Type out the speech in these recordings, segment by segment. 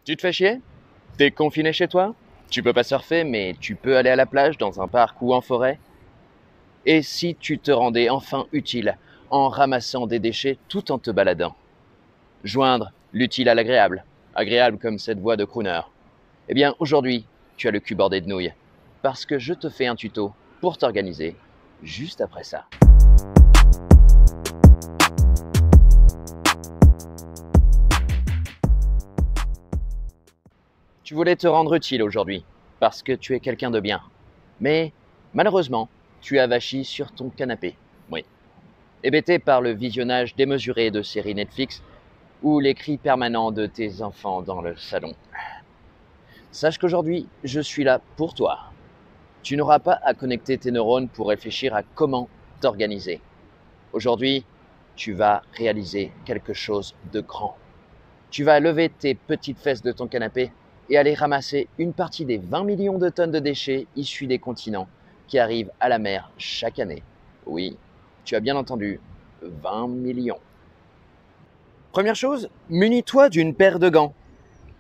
Tu te fais chier? T'es confiné chez toi? Tu peux pas surfer, mais tu peux aller à la plage, dans un parc ou en forêt? Et si tu te rendais enfin utile en ramassant des déchets tout en te baladant? Joindre l'utile à l'agréable, agréable comme cette voix de crooner. Eh bien, aujourd'hui, tu as le cul bordé de nouilles, parce que je te fais un tuto pour t'organiser juste après ça. Tu voulais te rendre utile aujourd'hui, parce que tu es quelqu'un de bien. Mais malheureusement, tu as vachi sur ton canapé. Oui. Hébété par le visionnage démesuré de séries Netflix ou les cris permanents de tes enfants dans le salon. Sache qu'aujourd'hui, je suis là pour toi. Tu n'auras pas à connecter tes neurones pour réfléchir à comment t'organiser. Aujourd'hui, tu vas réaliser quelque chose de grand. Tu vas lever tes petites fesses de ton canapé et aller ramasser une partie des 20 millions de tonnes de déchets issus des continents qui arrivent à la mer chaque année. Oui, tu as bien entendu, 20 millions. Première chose, munis-toi d'une paire de gants,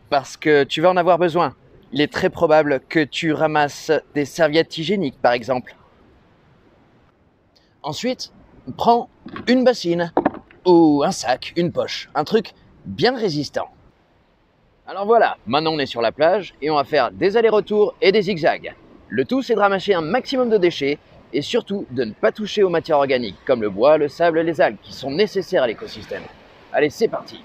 parce que tu vas en avoir besoin. Il est très probable que tu ramasses des serviettes hygiéniques, par exemple. Ensuite, prends une bassine, ou un sac, une poche, un truc bien résistant. Alors voilà, maintenant on est sur la plage et on va faire des allers-retours et des zigzags. Le tout, c'est de ramasser un maximum de déchets et surtout de ne pas toucher aux matières organiques comme le bois, le sable et les algues qui sont nécessaires à l'écosystème. Allez, c'est parti!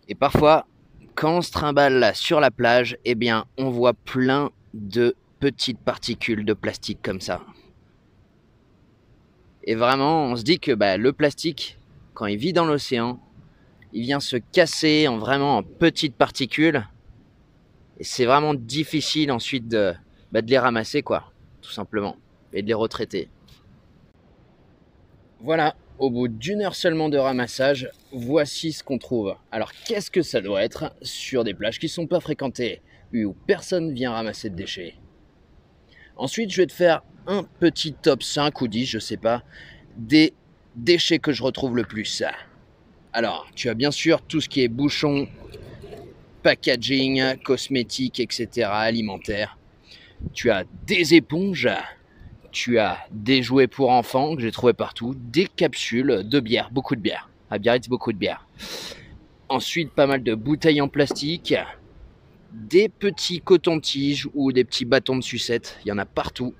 Et parfois, quand on se trimballe là sur la plage, eh bien, on voit plein de petites particules de plastique comme ça. Et vraiment, on se dit que le plastique, quand il vit dans l'océan, il vient se casser en petites particules. Et c'est vraiment difficile ensuite de les ramasser, quoi, tout simplement, et de les retraiter. Voilà, au bout d'une heure seulement de ramassage, voici ce qu'on trouve. Alors qu'est-ce que ça doit être sur des plages qui ne sont pas fréquentées, où personne vient ramasser de déchets? Ensuite, je vais te faire un petit top 5 ou 10, je sais pas, des déchets que je retrouve le plus. Alors, tu as bien sûr tout ce qui est bouchons, packaging, cosmétiques, etc., alimentaire. Tu as des éponges, tu as des jouets pour enfants que j'ai trouvé partout, des capsules de bière, beaucoup de bière. À Biarritz, beaucoup de bière. Ensuite, pas mal de bouteilles en plastique, des petits cotons-tiges ou des petits bâtons de sucette, il y en a partout.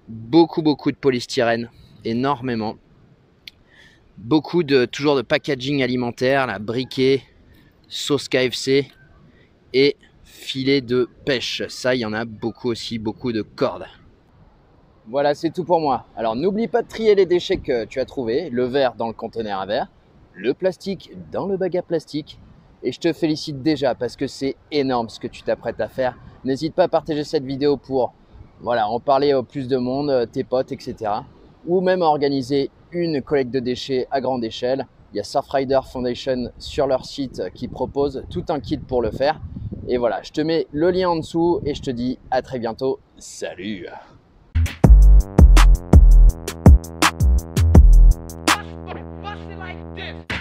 Beaucoup de polystyrène, énormément. Toujours de packaging alimentaire, la briquet, sauce KFC et filet de pêche. Ça, il y en a beaucoup aussi, beaucoup de cordes. Voilà, c'est tout pour moi. Alors, n'oublie pas de trier les déchets que tu as trouvés, le verre dans le conteneur à verre, le plastique dans le bac à plastique. Et je te félicite déjà parce que c'est énorme ce que tu t'apprêtes à faire. N'hésite pas à partager cette vidéo pour en parler au plus de monde, tes potes, etc. Ou même à organiser une collecte de déchets à grande échelle. Il y a Surfrider Foundation sur leur site qui propose tout un kit pour le faire. Et voilà, je te mets le lien en dessous et je te dis à très bientôt. Salut! Bust it like this.